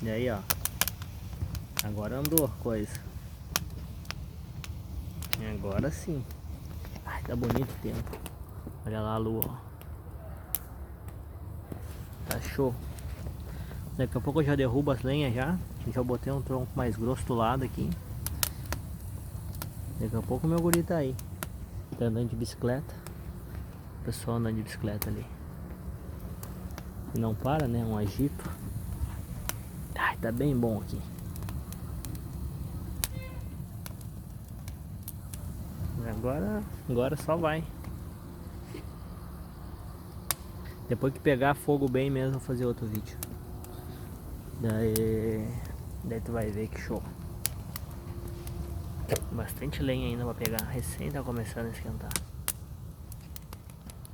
E aí, ó. Agora andou a coisa. E agora sim. Ai, tá bonito o tempo. Olha lá a lua, ó. Tá show. Daqui a pouco eu já derrubo as lenhas já. Já botei um tronco mais grosso do lado aqui. Daqui a pouco o meu guri tá aí. Tá andando de bicicleta. O pessoal andando de bicicleta ali. E não para, né? Um agito. Ai, tá bem bom aqui. Agora só vai. Depois que pegar fogo bem mesmo, vou fazer outro vídeo. Daí tu vai ver que show. Bastante lenha ainda pra pegar. Recém tá começando a esquentar.